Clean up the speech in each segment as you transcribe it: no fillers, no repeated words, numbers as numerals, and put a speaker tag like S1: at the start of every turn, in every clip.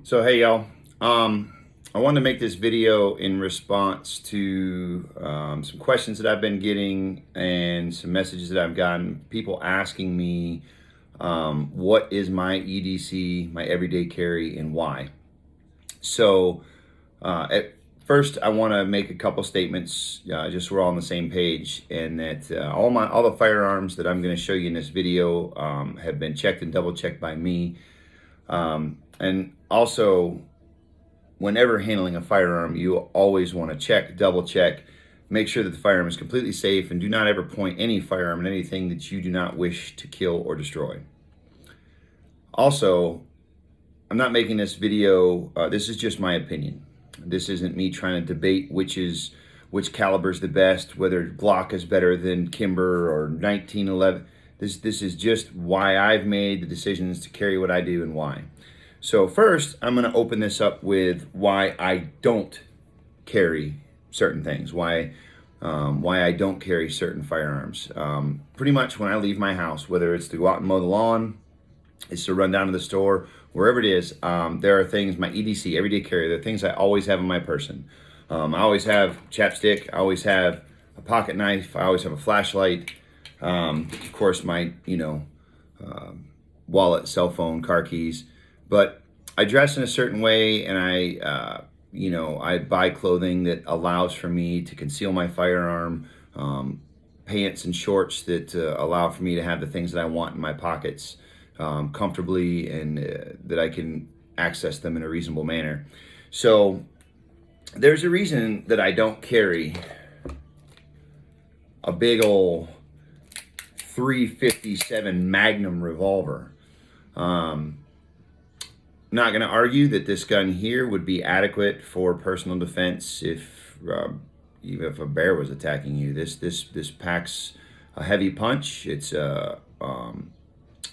S1: So hey y'all, I wanted to make this video in response to some questions that I've been getting and some messages that I've gotten. People asking me what is my EDC, my everyday carry, and why. So at first, I want to make a couple statements, just so we're all on the same page, and that all the firearms that I'm going to show you in this video have been checked and double checked by me. And also, whenever handling a firearm, you always want to check, double check, make sure that the firearm is completely safe, and do not ever point any firearm at anything that you do not wish to kill or destroy. Also, I'm not making this video, this is just my opinion. This isn't me trying to debate which caliber is the best, whether Glock is better than Kimber or 1911. This is just why I've made the decisions to carry what I do and why. So first, I'm going to open this up with why I don't carry certain things, why I don't carry certain firearms. Pretty much when I leave my house, whether it's to go out and mow the lawn, it's to run down to the store, wherever it is, there are things, my EDC, everyday carry, there are things I always have in my person. I always have chapstick, I always have a pocket knife, I always have a flashlight, of course my, wallet, cell phone, car keys. But I dress in a certain way, and I buy clothing that allows for me to conceal my firearm, pants and shorts that allow for me to have the things that I want in my pockets comfortably, and that I can access them in a reasonable manner. So there's a reason that I don't carry a big old .357 Magnum revolver. Not going to argue that this gun here would be adequate for personal defense if even if a bear was attacking you. This packs a heavy punch. It's a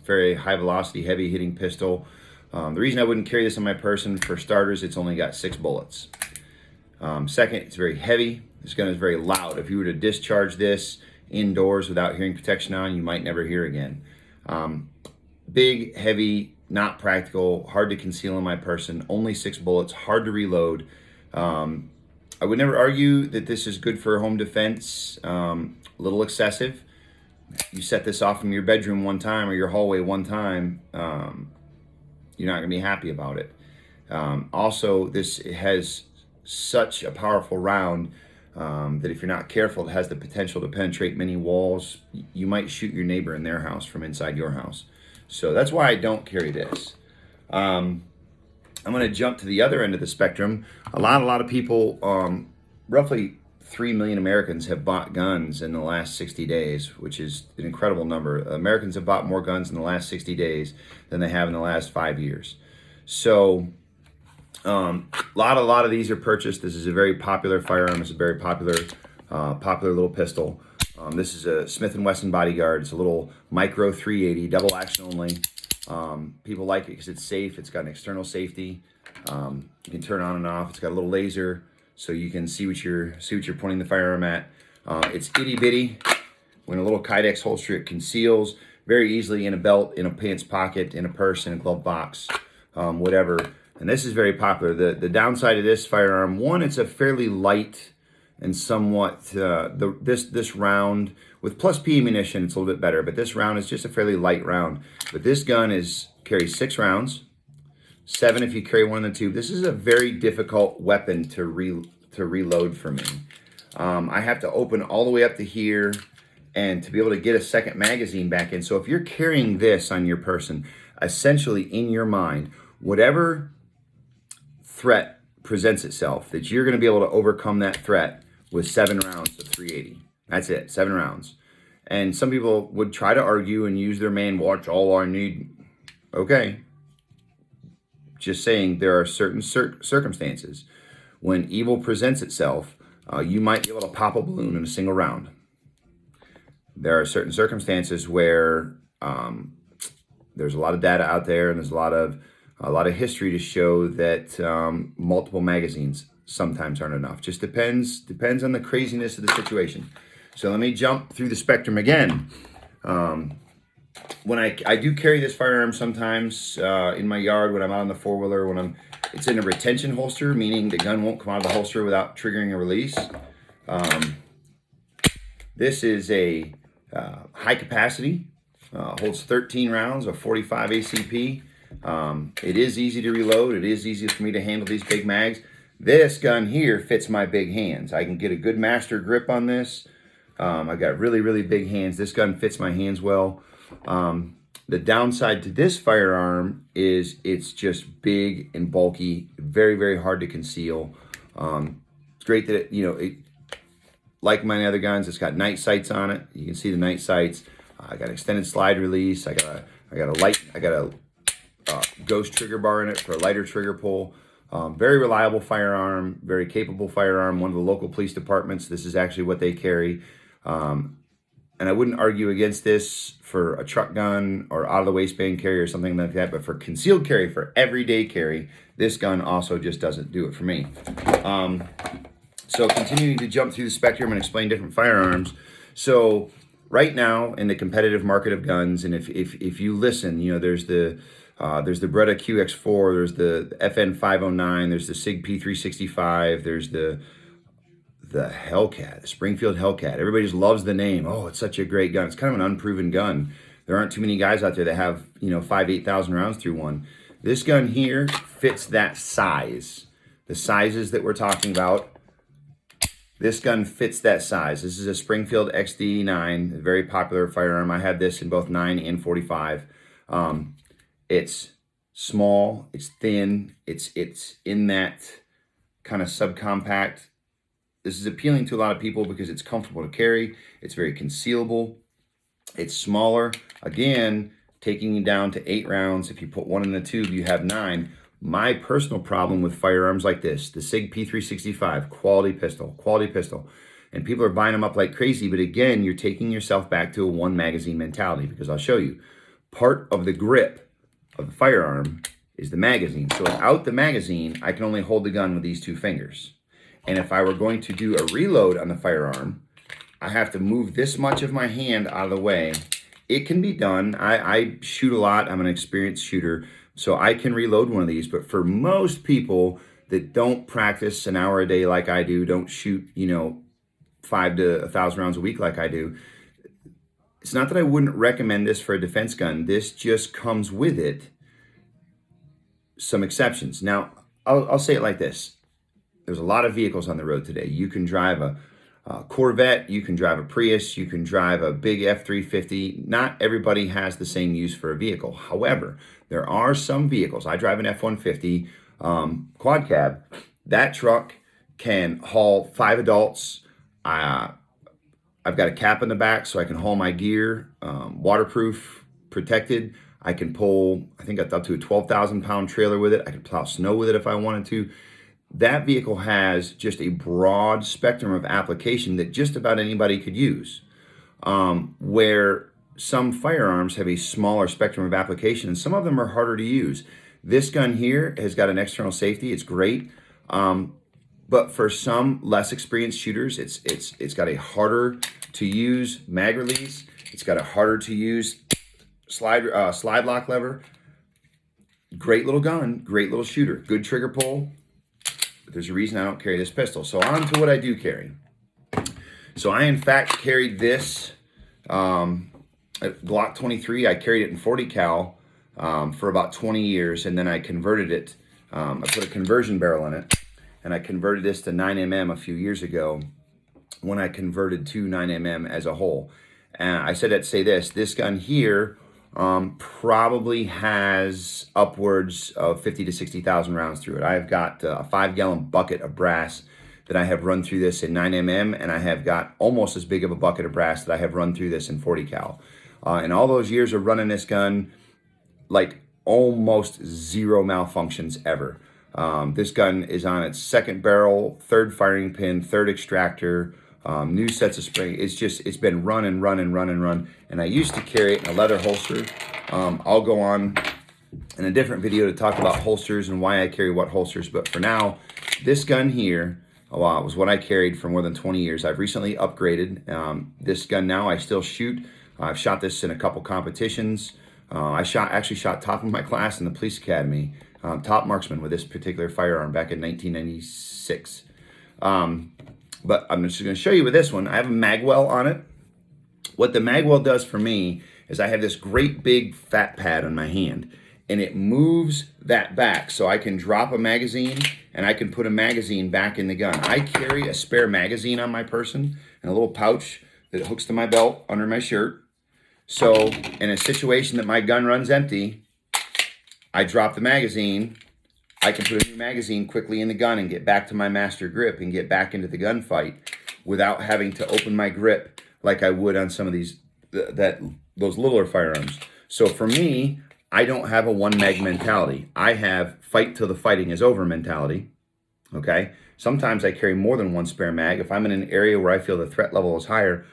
S1: very high velocity, heavy hitting pistol. The reason I wouldn't carry this on my person, for starters, it's only got 6 bullets. Second, it's very heavy. This gun is very loud. If you were to discharge this indoors without hearing protection on, you might never hear again. Big, heavy, not practical, hard to conceal in my person, only 6 bullets, hard to reload. I would never argue that this is good for home defense, a little excessive. You set this off in your bedroom one time or your hallway one time, you're not gonna be happy about it. Also, this has such a powerful round that if you're not careful, it has the potential to penetrate many walls. You might shoot your neighbor in their house from inside your house. So that's why I don't carry this. I'm going to jump to the other end of the spectrum. A lot of people, roughly 3 million Americans have bought guns in the last 60 days, which is an incredible number. Americans have bought more guns in the last 60 days than they have in the last 5 years. So a lot of these are purchased. This is a very popular firearm. It's a very popular little pistol. This is a Smith & Wesson Bodyguard. It's a little micro .380, double action only. People like it because it's safe. It's got an external safety. You can turn on and off. It's got a little laser, so you can see what you're pointing the firearm at. It's itty bitty. When a little Kydex holster, it conceals very easily in a belt, in a pants pocket, in a purse, in a glove box, whatever. And this is very popular. The downside of this firearm, one, it's a fairly light and somewhat, this round, with plus P ammunition, it's a little bit better, but this round is just a fairly light round. But this gun carries 6 rounds, 7 if you carry one in the tube. This is a very difficult weapon to reload for me. I have to open all the way up to here and to be able to get a second magazine back in. So if you're carrying this on your person, essentially in your mind, whatever threat presents itself, that you're going to be able to overcome that threat with 7 rounds of .380. That's it, 7 rounds. And some people would try to argue and use their manual, "Watch, all I need." Okay. Just saying, there are certain circumstances when evil presents itself, you might be able to pop a balloon in a single round. There are certain circumstances where there's a lot of data out there, and there's a lot of history to show that multiple magazines sometimes aren't enough. Just depends on the craziness of the situation. So let me jump through the spectrum again. when I do carry this firearm sometimes in my yard when I'm out on the four-wheeler, it's in a retention holster, meaning the gun won't come out of the holster without triggering a release. This is a high capacity, holds 13 rounds of 45 ACP. It is easy to reload. It is easy for me to handle these big mags. This gun here fits my big hands. I can get a good master grip on this. I've got really, really big hands. This gun fits my hands well. The downside to this firearm is it's just big and bulky, very, very hard to conceal. It's great that like my other guns, it's got night sights on it. You can see the night sights. I got extended slide release. I got a ghost trigger bar in it for a lighter trigger pull. Very reliable firearm, very capable firearm. One of the local police departments, this is actually what they carry. And I wouldn't argue against this for a truck gun or out of the waistband carry or something like that, but for concealed carry, for everyday carry, this gun also just doesn't do it for me. So continuing to jump through the spectrum and explain different firearms. So right now in the competitive market of guns, and if you listen, there's the Beretta QX4, there's the FN 509, there's the SIG P365, there's the Hellcat, the Springfield Hellcat. Everybody just loves the name. Oh, it's such a great gun. It's kind of an unproven gun. There aren't too many guys out there that have 8,000 rounds through one. This gun here fits that size. The sizes that we're talking about, this gun fits that size. This is a Springfield XD9, a very popular firearm. I have this in both 9 and 45. It's small, it's thin, it's in that kind of subcompact. This is appealing to a lot of people because it's comfortable to carry. It's very concealable. It's smaller. Again, taking you down to 8 rounds. If you put one in the tube, you have 9. My personal problem with firearms like this, the SIG P365, quality pistol. And people are buying them up like crazy. But again, you're taking yourself back to a one magazine mentality, because I'll show you. Part of the grip of the firearm is the magazine. So without the magazine, I can only hold the gun with these 2 fingers. And if I were going to do a reload on the firearm, I have to move this much of my hand out of the way. It can be done. I shoot a lot. I'm an experienced shooter, so I can reload one of these. But for most people that don't practice an hour a day like I do, don't shoot, 5 to 1,000 rounds a week like I do, it's not that I wouldn't recommend this for a defense gun. This just comes with it some exceptions. Now, I'll say it like this. There's a lot of vehicles on the road today. You can drive a Corvette, you can drive a Prius, you can drive a big F-350. Not everybody has the same use for a vehicle. However, there are some vehicles. I drive an F-150 quad cab. That truck can haul 5 adults. I've got a cap in the back so I can haul my gear, waterproof, protected. I can pull, I think up to a 12,000 pound trailer with it. I can plow snow with it if I wanted to. That vehicle has just a broad spectrum of application that just about anybody could use. Where some firearms have a smaller spectrum of application, and some of them are harder to use. This gun here has got an external safety. It's great. But for some less experienced shooters, it's got a harder to use mag release. It's got a harder to use slide lock lever. Great little gun, great little shooter, good trigger pull. But there's a reason I don't carry this pistol. So on to what I do carry. So I in fact carried this Glock 23. I carried it in 40 cal for about 20 years, and then I converted it. I put a conversion barrel in it, and I converted this to 9mm a few years ago when I converted to 9mm as a whole. And I said I'd say this gun here probably has upwards of 50 to 60,000 rounds through it. I've got a 5-gallon bucket of brass that I have run through this in 9mm, and I have got almost as big of a bucket of brass that I have run through this in 40 cal. In all those years of running this gun, like almost 0 malfunctions ever. This gun is on its 2nd barrel, 3rd firing pin, 3rd extractor, new sets of spring. It's been run. And I used to carry it in a leather holster. I'll go on in a different video to talk about holsters and why I carry what holsters. But for now, this gun here was what I carried for more than 20 years. I've recently upgraded this gun now. I still shoot I've shot this in a couple competitions. I actually shot top of my class in the police academy, top marksman with this particular firearm back in 1996. But I'm just going to show you with this one. I have a magwell on it. What the magwell does for me is I have this great big fat pad on my hand, and it moves that back so I can drop a magazine and I can put a magazine back in the gun. I carry a spare magazine on my person in a little pouch that hooks to my belt under my shirt. So in a situation that my gun runs empty, I drop the magazine, I can put a new magazine quickly in the gun and get back to my master grip and get back into the gunfight without having to open my grip like I would on some of those littler firearms. So for me, I don't have a one mag mentality. I have fight till the fighting is over mentality. Okay. Sometimes I carry more than one spare mag. If I'm in an area where I feel the threat level is higher,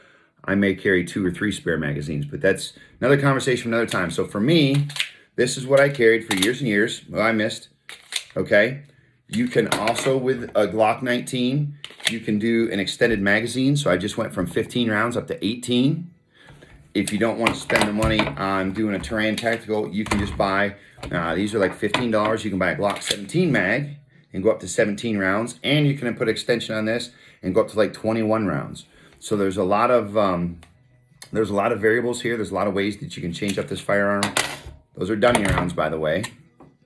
S1: I may carry 2 or 3 spare magazines, but that's another conversation for another time. So for me, this is what I carried for years and years. Well, I missed. Okay. You can also, with a Glock 19, you can do an extended magazine. So I just went from 15 rounds up to 18. If you don't want to spend the money on doing a Terrain Tactical, you can just buy, these are like $15. You can buy a Glock 17 mag and go up to 17 rounds. And you can put extension on this and go up to like 21 rounds. So there's a lot of variables here. There's a lot of ways that you can change up this firearm. Those are dummy rounds, by the way.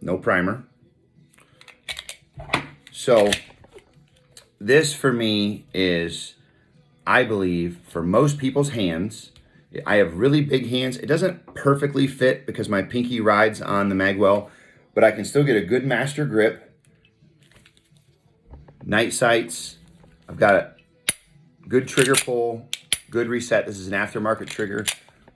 S1: No primer. So this for me is, I believe, for most people's hands. I have really big hands. It doesn't perfectly fit because my pinky rides on the magwell, but I can still get a good master grip. Night sights. I've got a good trigger pull, good reset. This is an aftermarket trigger,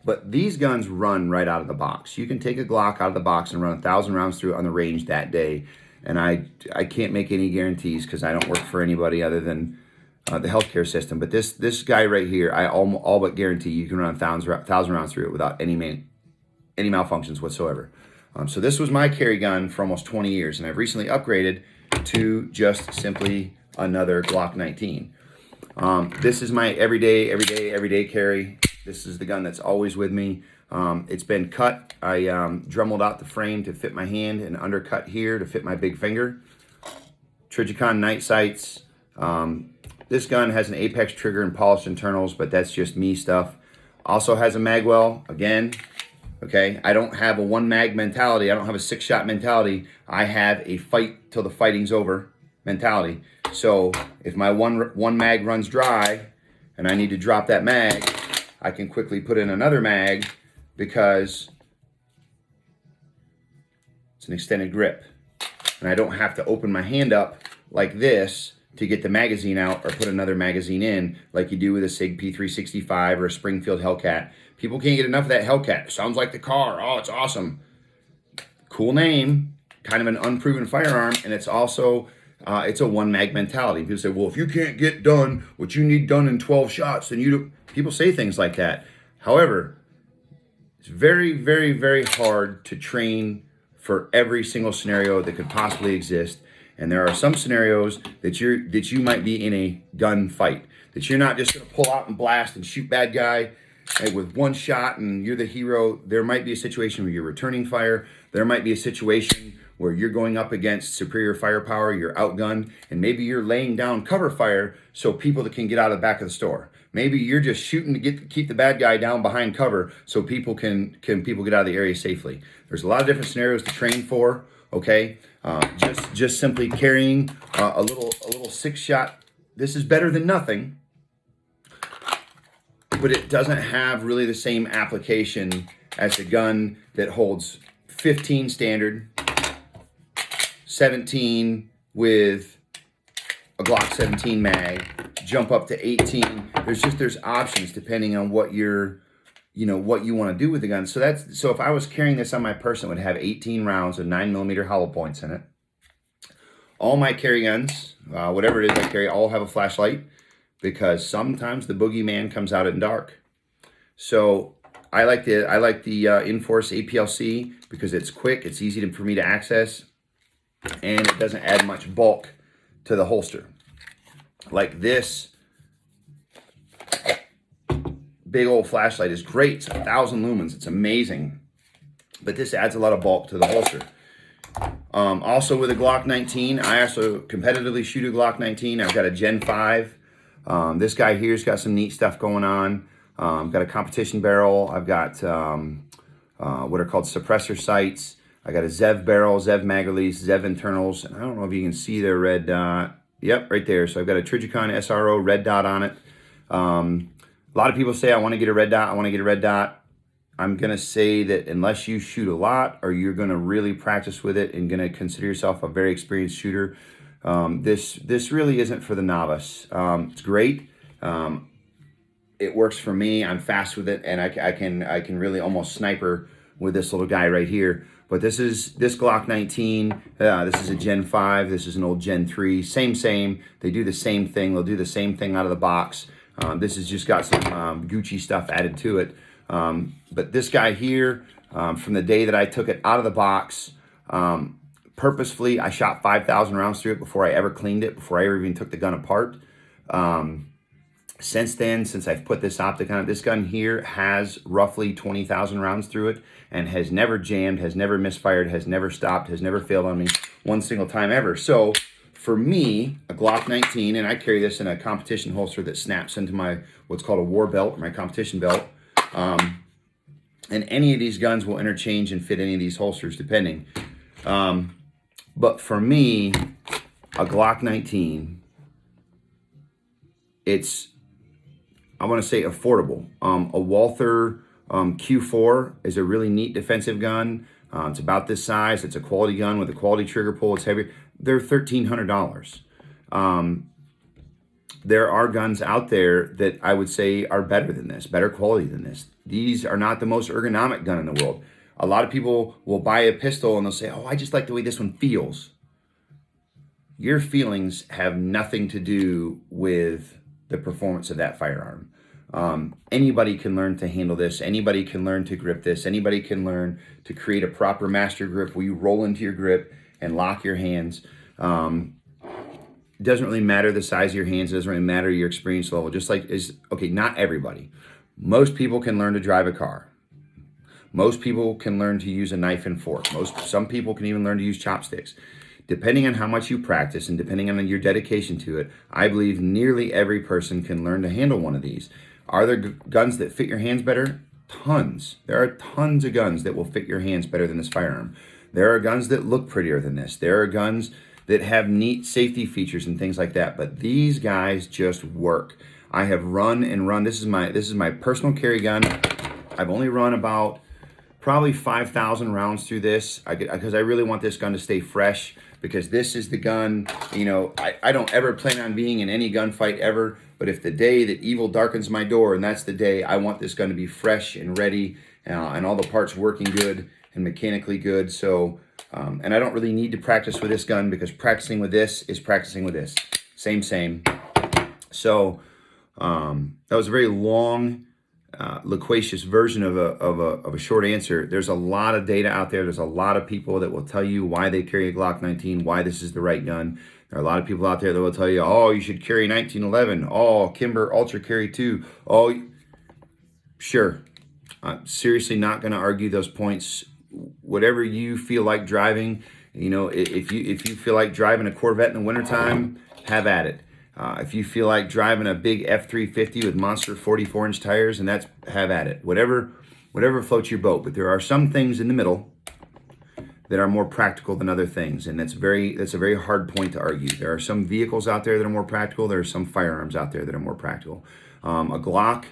S1: but these guns run right out of the box. You can take a Glock out of the box and run 1,000 rounds through it on the range that day. And I can't make any guarantees because I don't work for anybody other than the healthcare system. But this guy right here, I all but guarantee you can run 1,000 rounds through it without any malfunctions whatsoever. So this was my carry gun for almost 20 years, and I've recently upgraded to just simply another Glock 19. This is my everyday carry. This is the gun that's always with me. It's been cut. I Dremeled out the frame to fit my hand and undercut here to fit my big finger. Trijicon night sights. This gun has an Apex trigger and polished internals, but that's just me stuff. Also has a magwell, again. Okay, I don't have a one mag mentality. I don't have a 6-shot mentality. I have a fight till the fighting's over mentality. So if my one mag runs dry and I need to drop that mag, I can quickly put in another mag because it's an extended grip. And I don't have to open my hand up like this to get the magazine out or put another magazine in like you do with a SIG P365 or a Springfield Hellcat. People can't get enough of that Hellcat. Sounds like the car. Oh, it's awesome. Cool name, kind of an unproven firearm, and it's also it's a one mag mentality. People say, well, if you can't get done what you need done in 12 shots, then you do. People say things like that. However, it's very, very, very hard to train for every single scenario that could possibly exist. And there are some scenarios that you might be in a gun fight, that you're not just going to pull out and blast and shoot bad guy with one shot and you're the hero. There might be a situation where you're returning fire. There might be a situation where you're going up against superior firepower, you're outgunned, and maybe you're laying down cover fire so people that can get out of the back of the store. Maybe you're just shooting to keep the bad guy down behind cover so people can people get out of the area safely. There's a lot of different scenarios to train for. Okay, just simply carrying a little 6-shot. This is better than nothing, but it doesn't have really the same application as a gun that holds 15 standard, 17 with a Glock 17 mag, jump up to 18. There's options depending on what what you want to do with the gun. So if I was carrying this on my person, it would have 18 rounds of 9mm hollow points in it. All my carry guns, whatever it is I carry, all have a flashlight because sometimes the boogeyman comes out in dark. So I like the Inforce APLC because it's quick, it's easy for me to access, and it doesn't add much bulk to the holster. Like this big old flashlight is great. It's 1,000 lumens. It's amazing. But this adds a lot of bulk to the holster. Also with a Glock 19, I also competitively shoot a Glock 19. I've got a Gen 5. This guy here's got some neat stuff going on. Got a competition barrel. I've got what are called suppressor sights. I got a Zev barrel, Zev mag release, Zev internals. And I don't know if you can see the red dot. Yep, right there. So I've got a Trijicon SRO red dot on it. A lot of people say, I want to get a red dot. I want to get a red dot. I'm going to say that unless you shoot a lot or you're going to really practice with it and going to consider yourself a very experienced shooter, this really isn't for the novice. It's great. It works for me. I'm fast with it, and I can really almost sniper with this little guy right here. But this Glock 19. This is a Gen 5. This is an old Gen 3. Same. They do the same thing. They'll do the same thing out of the box. This has just got some Gucci stuff added to it. But this guy here, from the day that I took it out of the box, purposefully, I shot 5,000 rounds through it before I ever cleaned it, before I ever even took the gun apart. Since then, since I've put this optic on it, this gun here has roughly 20,000 rounds through it and has never jammed, has never misfired, has never stopped, has never failed on me one single time ever. So for me, a Glock 19, and I carry this in a competition holster that snaps into my, what's called a war belt, or my competition belt. And any of these guns will interchange and fit any of these holsters depending. But for me, a Glock 19, it's, I want to say affordable. A Walther Q4 is a really neat defensive gun. It's about this size. It's a quality gun with a quality trigger pull. It's heavy. They're $1,300. There are guns out there that I would say are better than this, better quality than this. These are not the most ergonomic gun in the world. A lot of people will buy a pistol and they'll say, oh, I just like the way this one feels. Your feelings have nothing to do with the performance of that firearm. Anybody can learn to handle this. Anybody can learn to grip this. Anybody can learn to create a proper master grip where you roll into your grip and lock your hands. It doesn't really matter the size of your hands. It doesn't really matter your experience level. Just like okay, not everybody. Most people can learn to drive a car. Most people can learn to use a knife and fork. Some people can even learn to use chopsticks. Depending on how much you practice and depending on your dedication to it, I believe nearly every person can learn to handle one of these. Are there guns that fit your hands better? Tons. There are tons of guns that will fit your hands better than this firearm. There are guns that look prettier than this. There are guns that have neat safety features and things like that, but these guys just work. I have run and run. This is my personal carry gun. I've only run about probably 5,000 rounds through this because I really want this gun to stay fresh, because this is the gun, you know, I don't ever plan on being in any gunfight ever, but if the day that evil darkens my door, and that's the day, I want this gun to be fresh and ready and all the parts working good and mechanically good. So, and I don't really need to practice with this gun because practicing with this is practicing with this. Same. So that was a very long, loquacious version of a short answer. There's a lot of data out there. There's a lot of people that will tell you why they carry a Glock 19, why this is the right gun. There are a lot of people out there that will tell you, oh, you should carry 1911. Oh, Kimber Ultra Carry 2. Oh, sure. I'm seriously not going to argue those points. Whatever you feel like driving, you know, if you feel like driving a Corvette in the wintertime, have at it. If you feel like driving a big F-350 with monster 44-inch tires, and have at it. Whatever floats your boat. But there are some things in the middle that are more practical than other things, and that's a very hard point to argue. There are some vehicles out there that are more practical. There are some firearms out there that are more practical. A Glock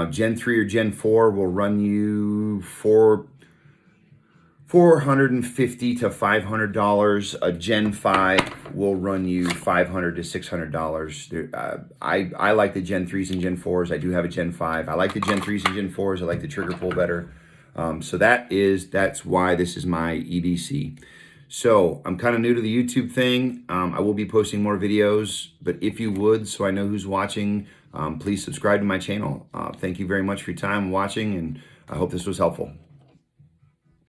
S1: Gen 3 or Gen 4 will run you $450 to $500. A Gen 5 will run you $500 to $600. I like the Gen 3s and Gen 4s. I do have a Gen 5. I like the Gen 3s and Gen 4s. I like the trigger pull better. So that's why this is my EDC. So I'm kind of new to the YouTube thing. I will be posting more videos, but if you would, so I know who's watching, please subscribe to my channel. Thank you very much for your time watching, and I hope this was helpful.